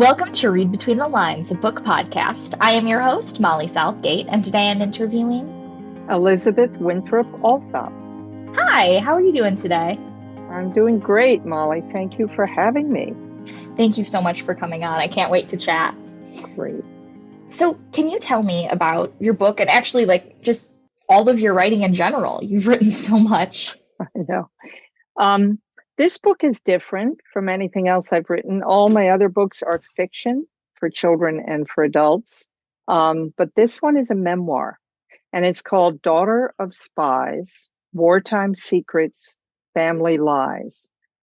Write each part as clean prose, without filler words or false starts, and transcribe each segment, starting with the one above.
Welcome to Read Between the Lines, a book podcast. I am your host, Molly Southgate, and today I'm interviewing Elizabeth Winthrop Alsop. Hi, how are you doing today? I'm doing great, Molly. Thank you for having me. Thank you so much for coming on. I can't wait to chat. Great. So, can you tell me about your book and actually, just all of your writing in general? You've written so much. I know. This book is different from anything else I've written. All my other books are fiction for children and for adults. But this one is a memoir, and it's called Daughter of Spies, Wartime Secrets, Family Lies.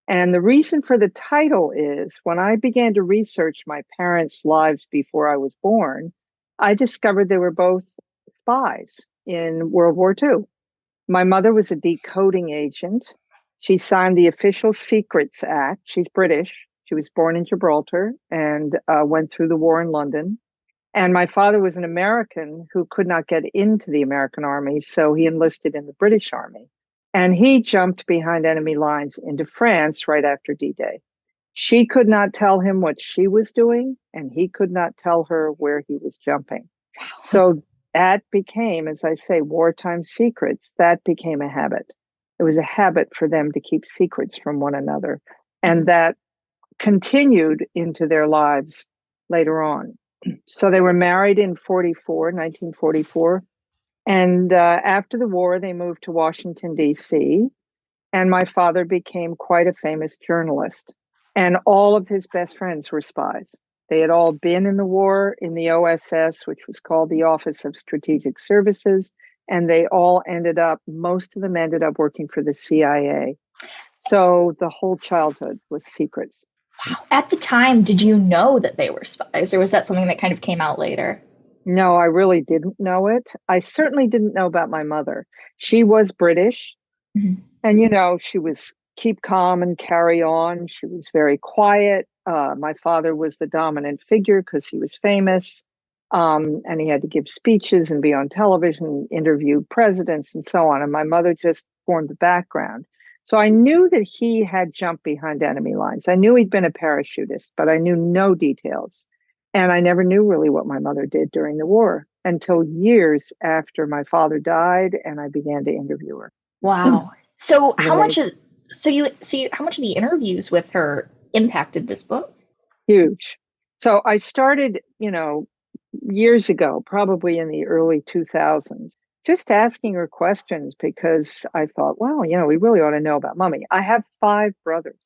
And the reason for the title is when I began to research my parents' lives before I was born, I discovered they were both spies in World War II. My mother was a decoding agent. She signed the Official Secrets Act. She's British. She was born in Gibraltar and went through the war in London. And my father was an American who could not get into the American army, so he enlisted in the British Army. And he jumped behind enemy lines into France right after D-Day. She could not tell him what she was doing, and he could not tell her where he was jumping. So that became, as I say, wartime secrets. That became a habit. It was a habit for them to keep secrets from one another. And that continued into their lives later on. So they were married in 1944. And after the war, they moved to Washington, D.C. And my father became quite a famous journalist. And all of his best friends were spies. They had all been in the war in the OSS, which was called the Office of Strategic Services. And they all most of them ended up working for the CIA. So the whole childhood was secrets. At the time, did you know that they were spies, or was that something that kind of came out later? No, I really didn't know it. I certainly didn't know about my mother. She was British. Mm-hmm. And, she was keep calm and carry on. She was very quiet. My father was the dominant figure because he was famous. And he had to give speeches and be on television, interview presidents and so on. And my mother just formed the background. So I knew that he had jumped behind enemy lines. I knew he'd been a parachutist, but I knew no details. And I never knew really what my mother did during the war until years after my father died and I began to interview her. Wow. So how much of the interviews with her impacted this book? Huge. So I started, years ago, probably in the early 2000s, just asking her questions because I thought, well, we really ought to know about mommy. I have 5 brothers,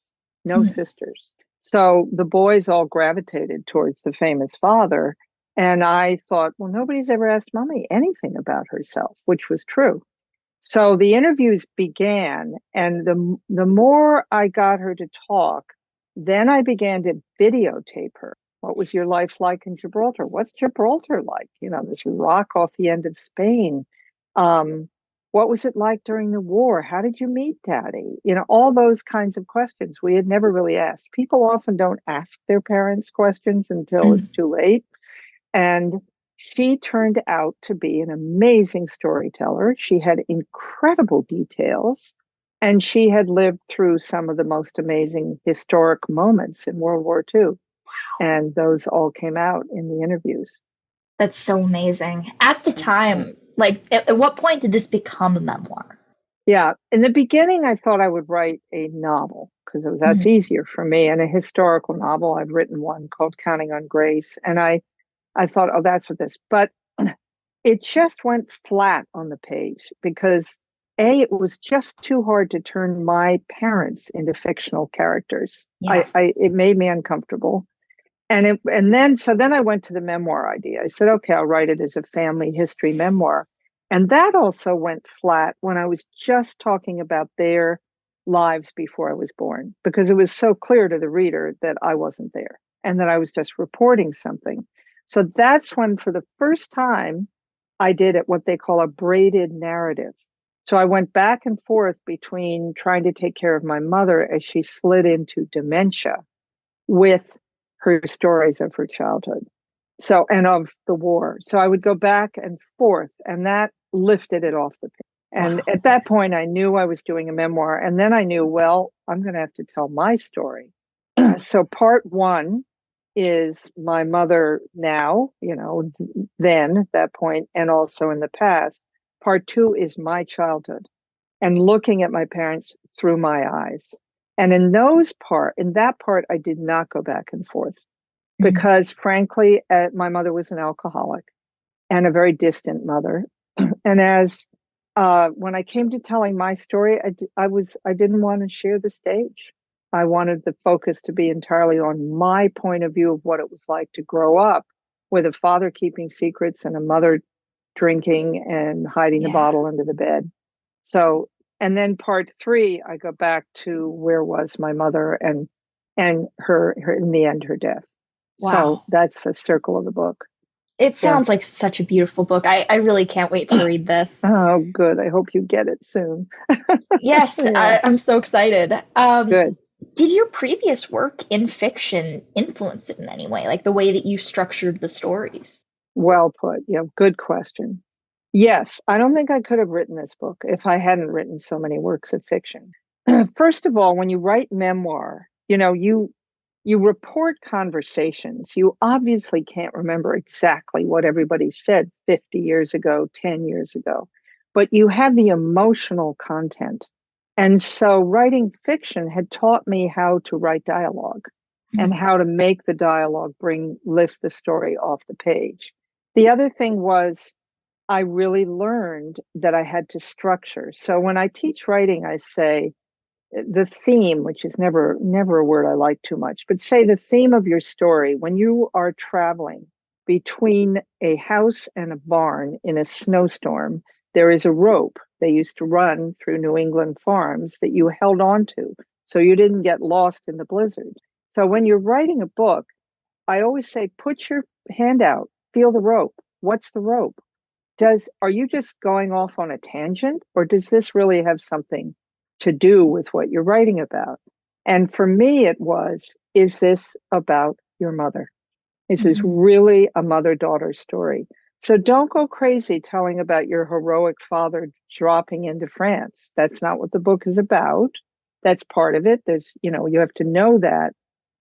no sisters. So the boys all gravitated towards the famous father. And I thought, well, nobody's ever asked mommy anything about herself, which was true. So the interviews began, and the more I got her to talk, then I began to videotape her. What was your life like in Gibraltar? What's Gibraltar like? This rock off the end of Spain. What was it like during the war? How did you meet Daddy? All those kinds of questions we had never really asked. People often don't ask their parents questions until it's too late. And she turned out to be an amazing storyteller. She had incredible details, and she had lived through some of the most amazing historic moments in World War II. And those all came out in the interviews. That's so amazing. At the time, at what point did this become a memoir? Yeah. In the beginning, I thought I would write a novel because that's easier for me. And a historical novel. I've written one called Counting on Grace. And I thought, oh, that's what this. But it just went flat on the page because it was just too hard to turn my parents into fictional characters. Yeah. It made me uncomfortable. And then I went to the memoir idea. I said, okay, I'll write it as a family history memoir. And that also went flat when I was just talking about their lives before I was born, because it was so clear to the reader that I wasn't there and that I was just reporting something. So that's when, for the first time, I did what they call a braided narrative. So I went back and forth between trying to take care of my mother as she slid into dementia with her stories of her childhood. And of the war. So I would go back and forth, and that lifted it off the page. And at that point, I knew I was doing a memoir. And then I knew, well, I'm going to have to tell my story. So part 1 is my mother now, then at that point, and also in the past. Part two is my childhood and looking at my parents through my eyes. And in that part, I did not go back and forth Mhm. because, frankly, my mother was an alcoholic and a very distant mother. And as when I came to telling my story, I didn't want to share the stage. I wanted the focus to be entirely on my point of view of what it was like to grow up with a father keeping secrets and a mother drinking and hiding the Yeah. bottle under the bed. So, and then part three, I go back to where was my mother and her in the end, her death. So Wow. that's a circle of the book. It Yeah. sounds like such a beautiful book. I really can't wait to read this. Oh, good. I hope you get it soon. Yes, Yeah, I'm so excited. good. Did your previous work in fiction influence it in any way, like the way that you structured the stories? Well put. Yeah, good question. Yes, I don't think I could have written this book if I hadn't written so many works of fiction. First of all, when you write memoir, you report conversations. You obviously can't remember exactly what everybody said 50 years ago, 10 years ago, but you have the emotional content. And so writing fiction had taught me how to write dialogue and how to make the dialogue lift the story off the page. The other thing was I really learned that I had to structure. So when I teach writing, I say the theme, which is never a word I like too much, but say the theme of your story when you are traveling between a house and a barn in a snowstorm, there is a rope they used to run through New England farms that you held on to so you didn't get lost in the blizzard. So when you're writing a book, I always say put your hand out, feel the rope. What's the rope? Are you just going off on a tangent, or does this really have something to do with what you're writing about? And for me it was, is this about your mother? Is this Mhm. really a mother-daughter story? So don't go crazy telling about your heroic father dropping into France. That's not what the book is about. That's part of it. You have to know that,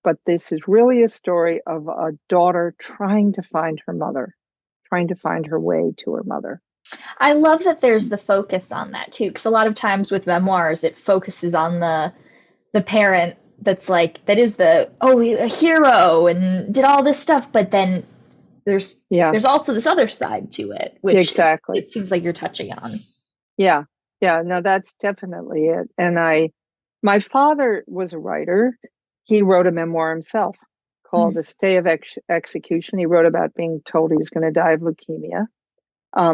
but this is really a story of a daughter trying to find her mother, trying to find her way to her mother. I love that there's the focus on that too, because a lot of times with memoirs, it focuses on the parent that's like that is the a hero and did all this stuff, but then there's Yeah, there's also this other side to it, which exactly. it seems like you're touching on. Yeah. Yeah, no, that's definitely it. And my father was a writer. He wrote a memoir himself called Mm. The Stay of Execution. He wrote about being told he was going to die of leukemia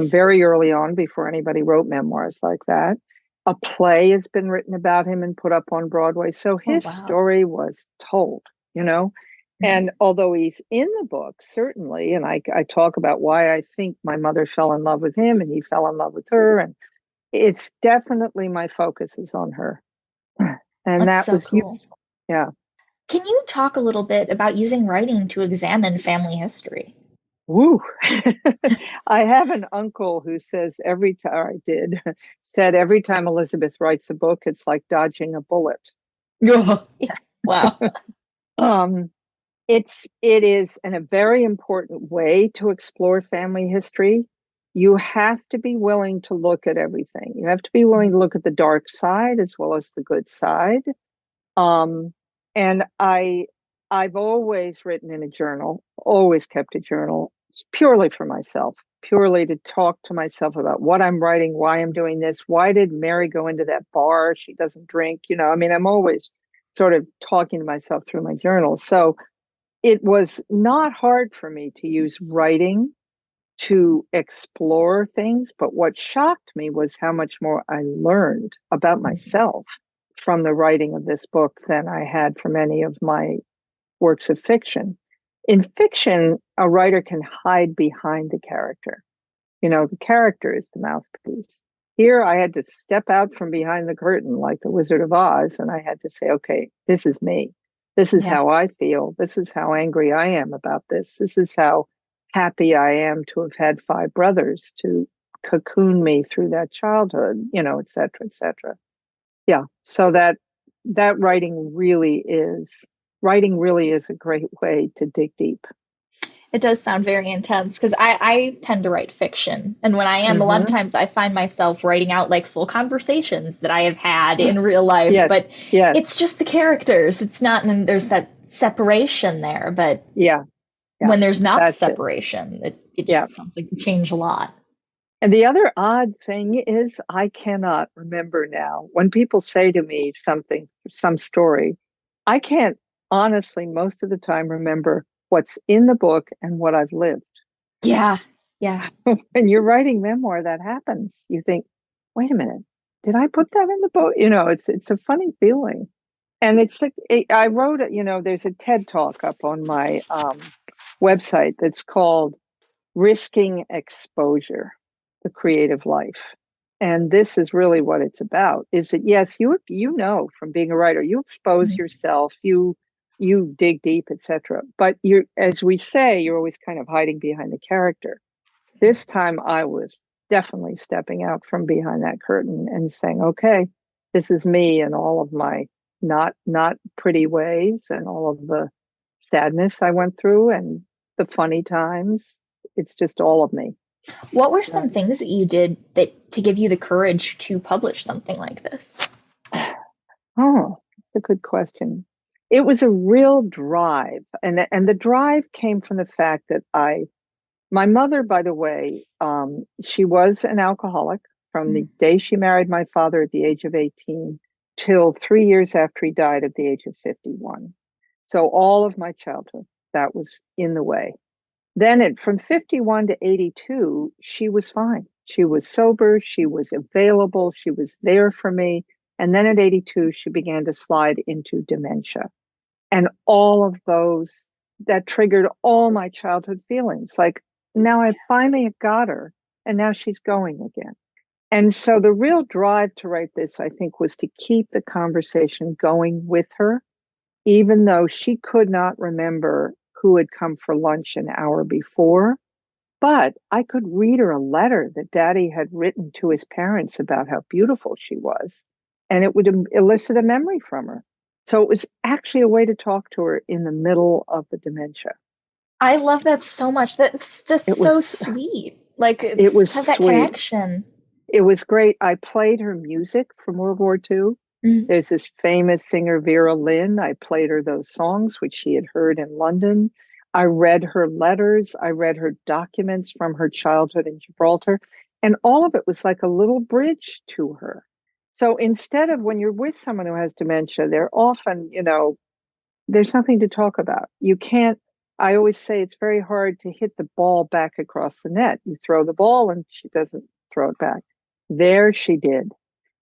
very early on before anybody wrote memoirs like that. A play has been written about him and put up on Broadway. So Oh his wow. story was told, you know. Mm. And although he's in the book, certainly, and I talk about why I think my mother fell in love with him and he fell in love with her. And it's definitely my focus is on her. And That's that so was you. cool. Yeah. Can you talk a little bit about using writing to examine family history? Woo. I have an uncle who says every time I did said every time Elizabeth writes a book, it's like dodging a bullet. Yeah. Wow. Um, it is in a very important way to explore family history. You have to be willing to look at everything. You have to be willing to look at the dark side as well as the good side. Um, and I've always written in a journal, always kept a journal purely for myself, purely to talk to myself about what I'm writing, why I'm doing this, why did Mary go into that bar? She doesn't drink, I mean, I'm always sort of talking to myself through my journal. So it was not hard for me to use writing to explore things, but what shocked me was how much more I learned about myself from the writing of this book than I had from any of my works of fiction. In fiction, a writer can hide behind the character. The character is the mouthpiece. Here, I had to step out from behind the curtain like the Wizard of Oz, and I had to say, okay, this is me. This is Yeah. how I feel. This is how angry I am about this. This is how happy I am to have had five brothers to cocoon me through that childhood, et cetera, et cetera. Yeah. So that writing really is. writing really is a great way to dig deep. It does sound very intense because I tend to write fiction. And when I am, a lot of Hmm. times I find myself writing out like full conversations that I have had in real life, Yes, but yes, it's just the characters. It's not, and there's that separation there. But yeah, yeah, when there's not that's it. separation, it Yeah. sounds like you change a lot. And the other odd thing is, I cannot remember now. When people say to me something, some story, I can't honestly, most of the time, remember what's in the book and what I've lived. Yeah, yeah. When you're writing memoir, that happens. You think, wait a minute, did I put that in the book? It's a funny feeling. And it's like I wrote it, there's a TED talk up on my website that's called Risking Exposure, the Creative Life. And this is really what it's about, is that yes, you know from being a writer, you expose Mhm. yourself, you dig deep, etc. But you're, as we say, you're always kind of hiding behind the character. This time I was definitely stepping out from behind that curtain and saying, okay, this is me and all of my not pretty ways and all of the sadness I went through and the funny times. It's just all of me. What were Uh, some things that you did that to give you the courage to publish something like this? oh, that's a good question. It was a real drive, and the drive came from the fact that my mother, by the way, she was an alcoholic from the Mm. day she married my father at the age of 18 till 3 years after he died at the age of 51. So all of my childhood, that was in the way. Then from 51 to 82, she was fine. She was sober. She was available. She was there for me. And then at 82, she began to slide into dementia. And all of those that triggered all my childhood feelings. Like now I finally got her and now she's going again. And so the real drive to write this, I think, was to keep the conversation going with her, even though she could not remember who had come for lunch an hour before. But I could read her a letter that Daddy had written to his parents about how beautiful she was, and it would elicit a memory from her. So it was actually a way to talk to her in the middle of the dementia. I love that so much. That's just It so was sweet. Like it it's was have that sweet. connection. It was great. I played her music from World War II. Mm. There's this famous singer, Vera Lynn. I played her those songs, which she had heard in London. I read her letters. I read her documents from her childhood in Gibraltar. And all of it was like a little bridge to her. So instead of when you're with someone who has dementia, they're often, there's nothing to talk about. You can't, I always say it's very hard to hit the ball back across the net. You throw the ball and she doesn't throw it back. There she did.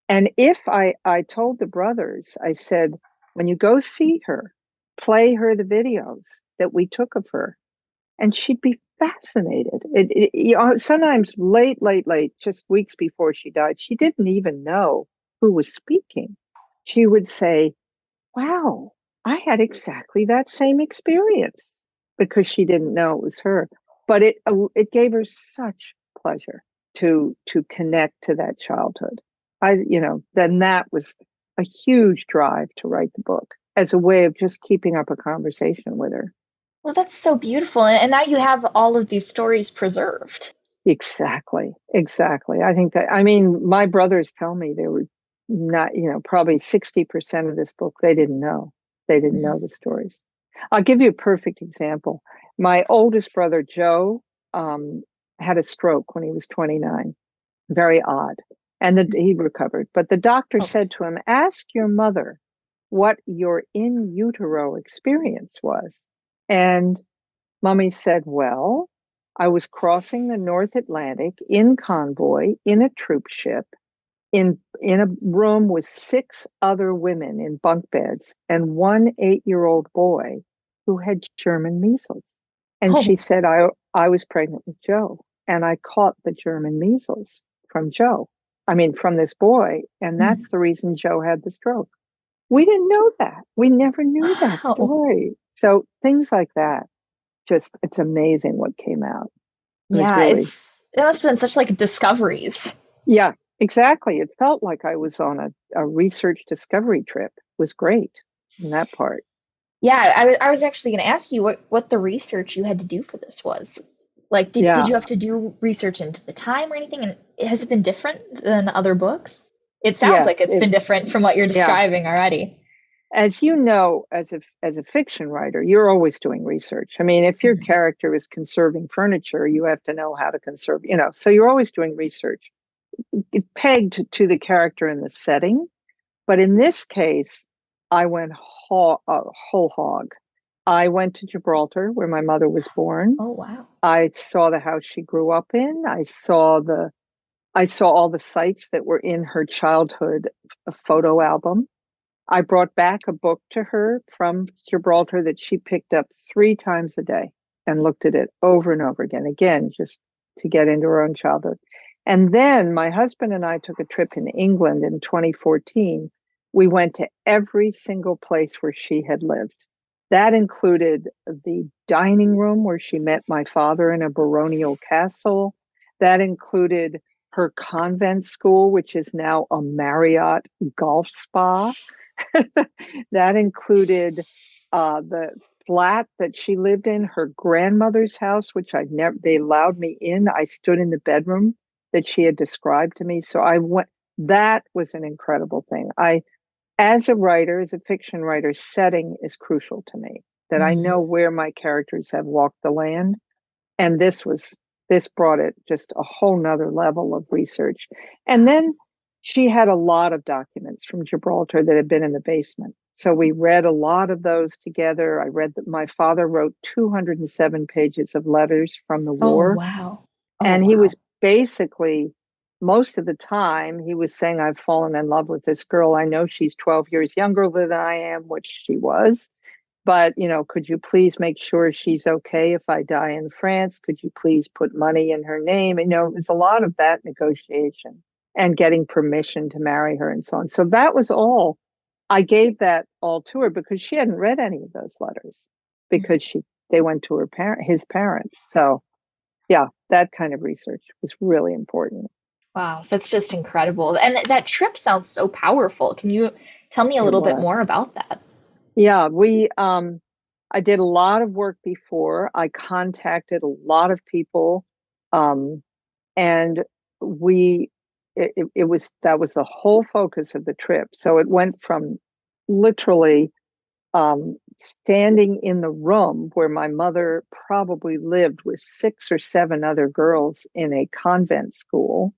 And if I told the brothers, I said, when you go see her, play her the videos that we took of her, and she'd be fascinated. Sometimes late, just weeks before she died, she didn't even know who was speaking. She would say, wow, I had exactly that same experience because she didn't know it was her. But it gave her such pleasure to connect to that childhood. Then that was a huge drive to write the book as a way of just keeping up a conversation with her. Well, that's so beautiful. And now you have all of these stories preserved. Exactly, exactly. I think that, I mean, my brothers tell me they were not, probably 60% of this book they didn't know. They didn't Mhm. know the stories. I'll give you a perfect example. My oldest brother, Joe, um, had a stroke when he was 29. Very odd. And he recovered. But the doctor Oh, said to him, ask your mother what your in utero experience was. And Mummy said, well, I was crossing the North Atlantic in convoy in a troop ship in a room with six other women in bunk beds and one 8-year old boy who had German measles. And she oh, said, I was pregnant with Joe and I caught the German measles from Joe. I mean, from this boy. And mm. that's the reason Joe had the stroke. We didn't know that. We never knew that Wow. story. So things like that, just, it's amazing what came out. It was Yeah, really, it must have been such like discoveries. yeah, exactly. It felt like I was on a research discovery trip. It was great in that part. Yeah, I was actually going to ask you what the research you had to do for this was. Like, did Yeah, you have to do research into the time or anything? And has it been different than other books? It sounds like yes, it's been different from what you're yeah. describing already. As you know, as a fiction writer, you're always doing research. I mean, if your Mhm. character is conserving furniture, you have to know how to conserve, so you're always doing research. It's pegged to the character and the setting. But in this case, I went whole hog. I went to Gibraltar, where my mother was born. Oh, wow. I saw the house she grew up in. I saw all the sites that were in her childhood photo album. I brought back a book to her from Gibraltar that she picked up 3 times a day and looked at it over and over again, just to get into her own childhood. And then my husband and I took a trip in England in 2014. We went to every single place where she had lived. That included the dining room where she met my father in a baronial castle. That included her convent school, which is now a Marriott golf spa. That included the flat that she lived in, her grandmother's house, which I never, they allowed me in. I stood in the bedroom that she had described to me. So I went, that was an incredible thing. As a writer, as a fiction writer, setting is crucial to me, that I Mhm. know where my characters have walked the land. And this brought it just a whole nother level of research. And then she had a lot of documents from Gibraltar that had been in the basement. So we read a lot of those together. I read that my father wrote 207 pages of letters from the Oh, war. wow. Oh, And he wow. was basically, most of the time, he was saying, I've fallen in love with this girl. I know she's 12 years younger than I am, which she was. But, could you please make sure she's okay if I die in France? Could you please put money in her name? It was a lot of that negotiation and getting permission to marry her and so on. So that was all. I gave that all to her because she hadn't read any of those letters Mhm. because they went to his parents. So yeah, that kind of research was really important. Wow, that's just incredible. And that trip sounds so powerful. Can you tell me a It little bit was. more about that? Yeah, I did a lot of work before. I contacted a lot of people, um, and we, it was, that was the whole focus of the trip. So it went from literally standing in the room where my mother probably lived with 6 or 7 other girls in a convent school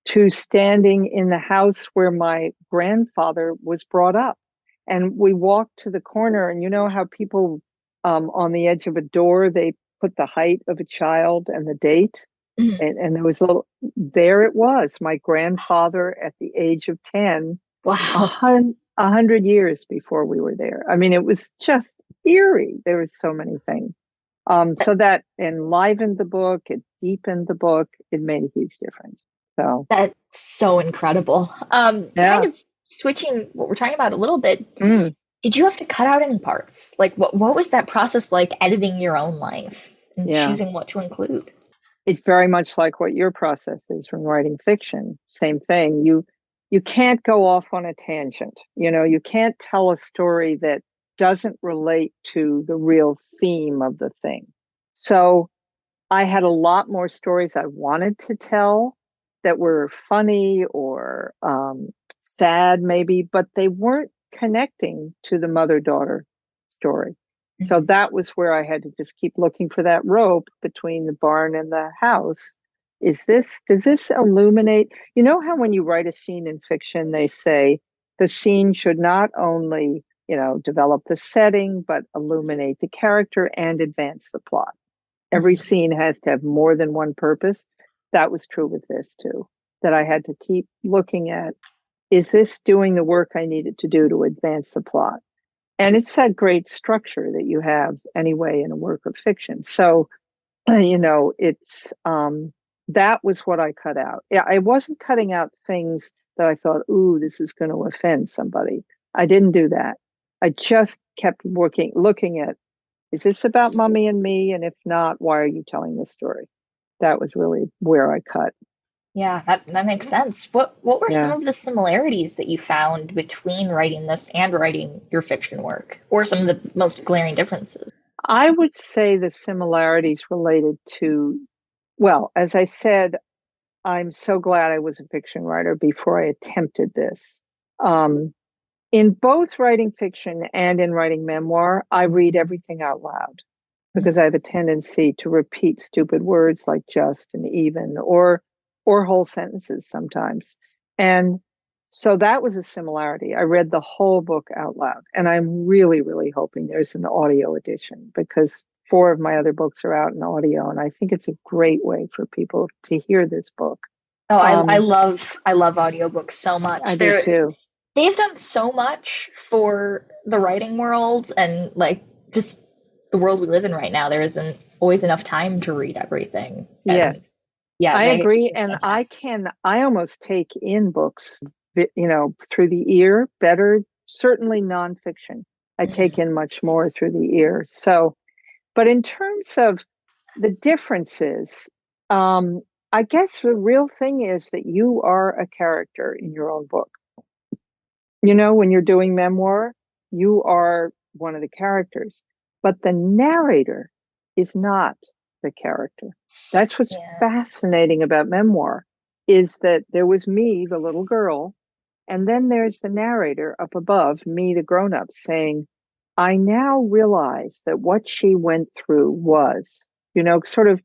to standing in the house where my grandfather was brought up. And we walked to the corner, and you know how people on the edge of a door, they put the height of a child and the date. Mhm. And there was there it was, my grandfather at the age of 10, Wow. 100 years before we were there. I mean, it was just eerie. There was so many things. So that enlivened the book, it deepened the book, it made a huge difference. So, That's so incredible. Kind yeah. of switching what we're talking about a little bit. Mm, Did you have to cut out any parts? Like what was that process like editing your own life and yeah. choosing what to include? It's very much like what your process is from writing fiction. Same thing. You can't go off on a tangent. You can't tell a story that doesn't relate to the real theme of the thing. So I had a lot more stories I wanted to tell that were funny or sad, maybe, but they weren't connecting to the mother daughter story. So Mhm. that was where I had to just keep looking for that rope between the barn and the house. Does this illuminate? You know how when you write a scene in fiction, they say the scene should not only, develop the setting, but illuminate the character and advance the plot. Every Mhm. scene has to have more than one purpose. That was true with this too, that I had to keep looking at, is this doing the work I needed to do to advance the plot? And it's that great structure that you have anyway in a work of fiction. So, it's that was what I cut out. Yeah, I wasn't cutting out things that I thought, ooh, this is going to offend somebody. I didn't do that. I just kept looking at, is this about mommy and me? And if not, why are you telling this story? That was really where I cut. Yeah, that makes sense. What were some Yeah. of the similarities that you found between writing this and writing your fiction work, or some of the most glaring differences? I would say the similarities related to, well, as I said, I'm so glad I was a fiction writer before I attempted this. Um, in both writing fiction and in writing memoir, I read everything out loud because I have a tendency to repeat stupid words like just and even or whole sentences sometimes. And so that was a similarity. I read the whole book out loud, and I'm really, really hoping there's an audio edition because four of my other books are out in audio, and I think it's a great way for people to hear this book. Oh, Um, I love audiobooks so I much. do too. They've done so much for the writing world and like just the world we live in right now. There isn't always enough time to read everything. And Yes. yeah, I agree. they're And fantastic. I almost take in books, through the ear better, certainly nonfiction. I take Mhm. in much more through the ear. So, but in terms of the differences, um, I guess the real thing is that you are a character in your own book. When you're doing memoir, you are one of the characters, but the narrator is not the character. That's what's Yeah. fascinating about memoir is that there was me, the little girl, and then there's the narrator up above, me, the grown up, saying, I now realize that what she went through was, sort of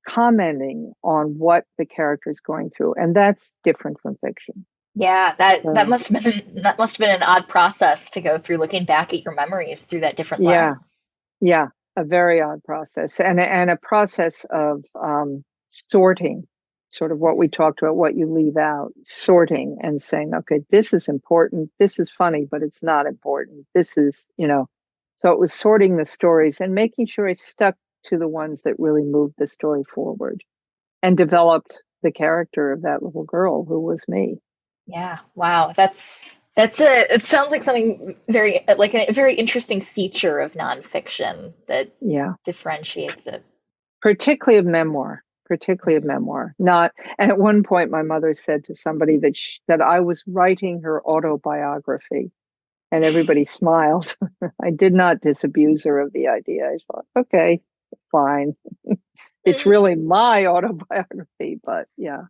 commenting on what the character is going through. And that's different from fiction. Yeah, So, that must have been an odd process to go through looking back at your memories through that different yeah. lens. Yeah, a very odd process and a process of sorting, sort of what we talked about, what you leave out, sorting and saying, okay, this is important, this is funny, but it's not important. This is, so it was sorting the stories and making sure I stuck to the ones that really moved the story forward and developed the character of that little girl who was me. Yeah, wow. That's it sounds like something very like a very interesting feature of nonfiction that Yeah. differentiates it. Particularly of memoir. Not, and at one point, my mother said to somebody that I was writing her autobiography, and everybody smiled. I did not disabuse her of the idea. I thought, okay, fine. It's Mhm. really my autobiography, but yeah,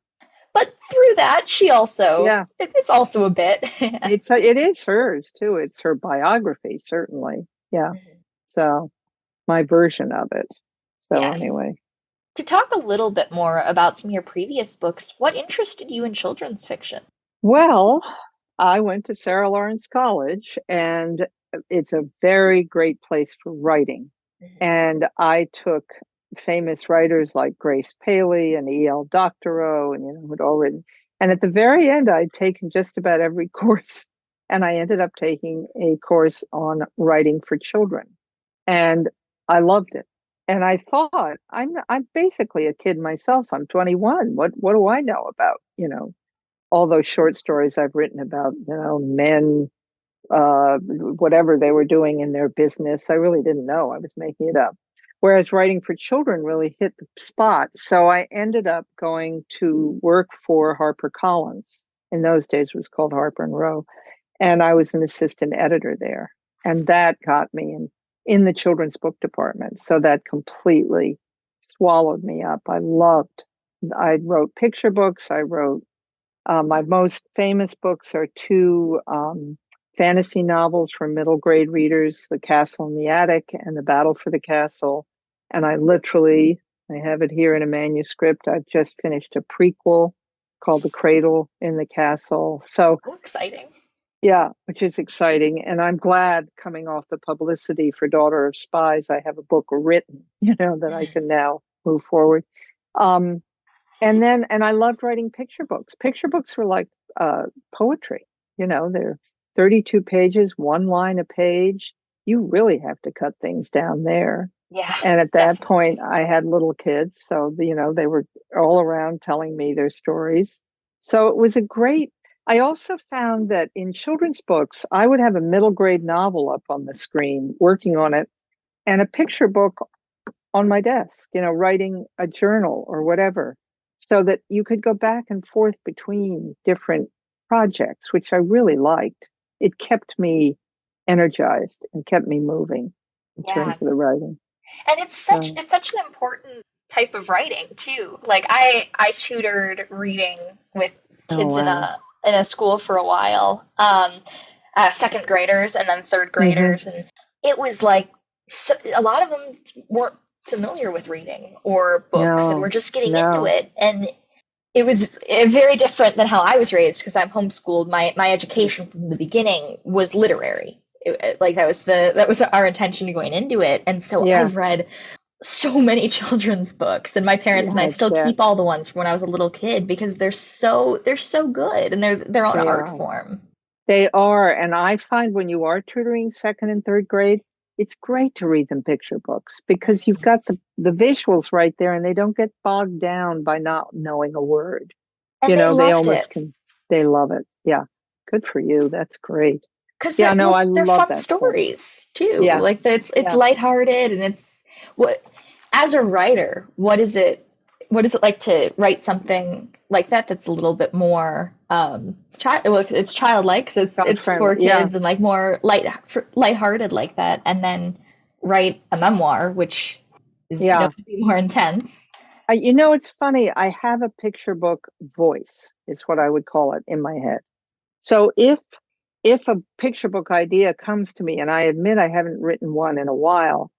But through that, yeah, it's also a bit. it is hers too. It's her biography, certainly. Yeah. So my version of it. So Yes. anyway. To talk a little bit more about some of your previous books, what interested you in children's fiction? Well, I went to Sarah Lawrence College, and it's a very great place for writing. And I took famous writers like Grace Paley and E.L. Doctorow, and who'd all written. And at the very end, I'd taken just about every course, and I ended up taking a course on writing for children, and I loved it. And I thought, I'm basically a kid myself. I'm 21. What do I know about all those short stories I've written about, men, whatever they were doing in their business. I really didn't know. I was making it up. Whereas writing for children really hit the spot. So I ended up going to work for HarperCollins. In those days, it was called Harper and Row. And I was an assistant editor there. And that got me in the children's book department. So that completely swallowed me up. I wrote picture books. I wrote my most famous books are two fantasy novels for middle grade readers, The Castle in the Attic and The Battle for the Castle. And I have it here in a manuscript. I've just finished a prequel called The Cradle in the Castle. So, Oh, exciting. yeah, which is exciting. And I'm glad coming off the publicity for Daughter of Spies, I have a book written, that I can now move forward. Um, and I loved writing picture books. Picture books were like poetry. They're 32 pages, one line a page. You really have to cut things down there. Yeah, And at that point, definitely. I had little kids, so they were all around telling me their stories. So it was a great. I also found that in children's books, I would have a middle grade novel up on the screen, working on it, and a picture book on my desk, writing a journal or whatever. so that you could go back and forth between different projects, which I really liked. It kept me energized and kept me moving in terms Yeah. of the writing. And So, it's such an important type of writing too. Like I tutored reading with oh kids wow. in a school for a while, second graders and then third Hmm. graders, and it was like so, a lot of them weren't familiar with reading or books and were No, just getting into no. it, and it was very different than how I was raised because I'm homeschooled. My education from the beginning was literary. Like that was our intention going into it, and so Yeah, I've read so many children's books, and my parents and yeah, I I still bet keep all the ones from when I was a little kid because they're so good and they're their own they art are. form. They are. And I find when you are tutoring second and third grade, it's great to read them picture books because you've got the visuals right there and they don't get bogged down by not knowing a word. And they They loved almost it can, they love it. Yeah. Good for you. That's great. because Yeah, no, I they're love fun that stuff. stories too. Yeah, Like it's yeah. lighthearted and it's what as a writer, what is it like to write something like that that's a little bit more child well, it's childlike 'cause God it's friendly. for Yeah, kids and like more lighthearted like that, and then write a memoir which is yeah. to be more intense. It's funny. I have a picture book voice, is what I would call it in my head. So if a picture book idea comes to me, and I admit I haven't written one in a while,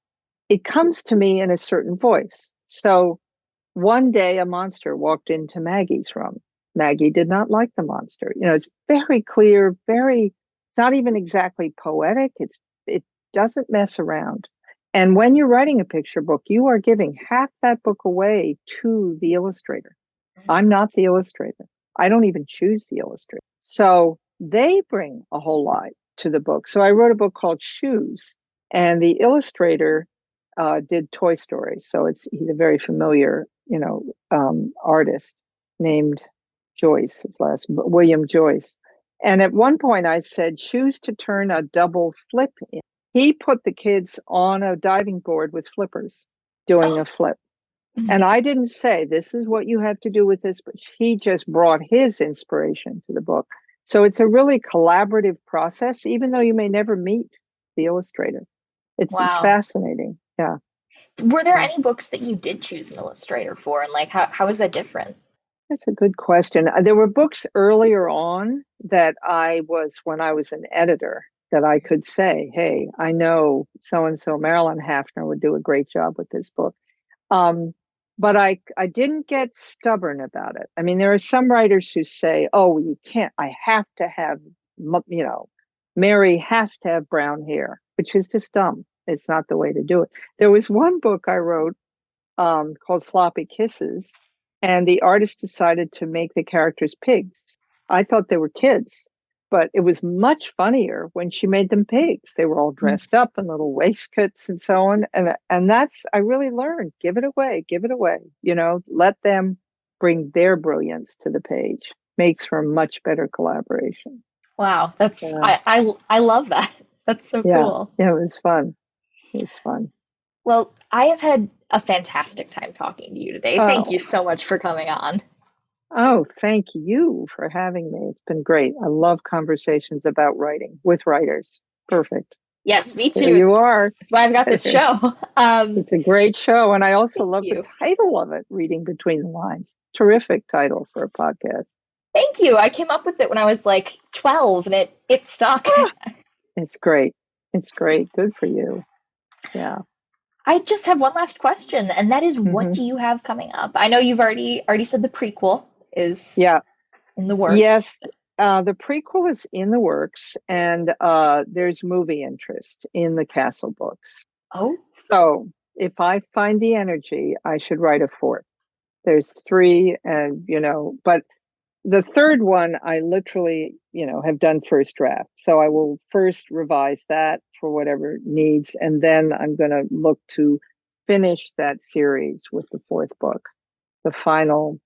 it comes to me in a certain voice. So one day a monster walked into Maggie's room. Maggie did not like the monster. It's very clear, it's not even exactly poetic. It doesn't mess around. And when you're writing a picture book, you are giving half that book away to the illustrator. I'm not the illustrator. I don't even choose the illustrator. So they bring a whole lot to the book. So I wrote a book called Shoes, and the illustrator did Toy Story. So he's a very familiar, artist named Joyce, his last William Joyce. And at one point I said, choose to turn a double flip in. He put the kids on a diving board with flippers doing Oh, a flip. And I didn't say this is what you have to do with this, but he just brought his inspiration to the book. So it's a really collaborative process, even though you may never meet the illustrator. It's wow. fascinating. Yeah. Were there Yeah. any books that you did choose an illustrator for, and like how is that different? That's a good question. There were books earlier on that when I was an editor, that I could say, hey, I know so and so Marilyn Hafner would do a great job with this book. Um, but I didn't get stubborn about it. I mean, there are some writers who say, "Oh, you can't. I have to have, Mary has to have brown hair," which is just dumb. It's not the way to do it. There was one book I wrote called Sloppy Kisses, and the artist decided to make the characters pigs. I thought they were kids, but it was much funnier when she made them pigs. They were all dressed up in little waistcoats and so on. And that's I really learned, give it away, let them bring their brilliance to the page. Makes for a much better collaboration. Wow, Yeah. I love that. That's so Yeah. cool. Yeah, it was fun. It was fun. Well, I have had a fantastic time talking to you today. Thank you Oh, so much for coming on. oh, thank you for having me. It's been great. I love conversations about writing with writers. Perfect. Yes, me There too. you are. It's why I've got this show. It's a great show. And I also Thank love the you. title of it, Reading Between the Lines. Terrific title for a podcast. Thank you. I came up with it when I was like 12 and it stuck. Ah, it's great. It's great. Good for you. Yeah. I just have one last question, and that is what Hmm. do you have coming up? I know you've already said the prequel is Yeah. in the Yes. works. The prequel is in the works, and there's movie interest in the Castle books. Oh, So if I find the energy, I should write a fourth. There's three, and but the third one I literally, have done first draft. So I will first revise that for whatever needs, and then I'm going to look to finish that series with the fourth book, the final,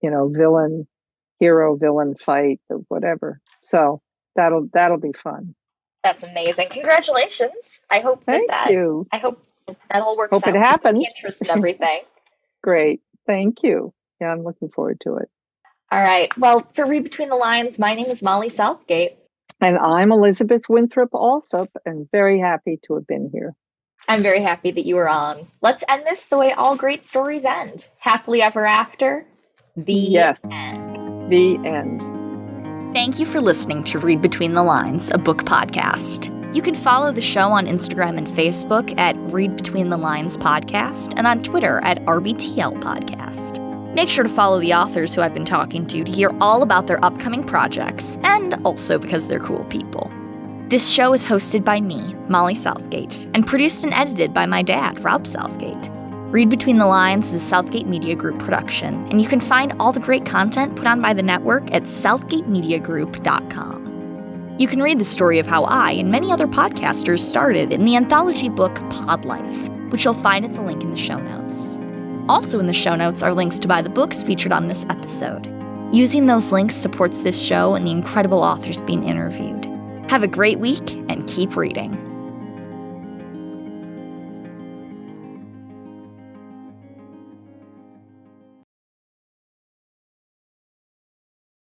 villain, hero, villain fight, or whatever. So that'll be fun. that's amazing. Congratulations. Thank you. I hope that all works Hope it out with the happens. interest and everything. Great. Thank you. Yeah, I'm looking forward to it. All right. Well, for Read Between the Lines, my name is Molly Southgate. And I'm Elizabeth Winthrop Alsop, and very happy to have been here. I'm very happy that you were on. Let's end this the way all great stories end. Happily ever after. The end. The end. Thank you for listening to Read Between the Lines, a book podcast. You can follow the show on Instagram and Facebook at Read Between the Lines Podcast and on Twitter at RBTL Podcast. Make sure to follow the authors who I've been talking to hear all about their upcoming projects, and also because they're cool people. This show is hosted by me, Molly Southgate, and produced and edited by my dad, Rob Southgate. Read Between the Lines is a Southgate Media Group production, and you can find all the great content put on by the network at southgatemediagroup.com. You can read the story of how I and many other podcasters started in the anthology book Pod Life, which you'll find at the link in the show notes. Also in the show notes are links to buy the books featured on this episode. Using those links supports this show and the incredible authors being interviewed. Have a great week and keep reading.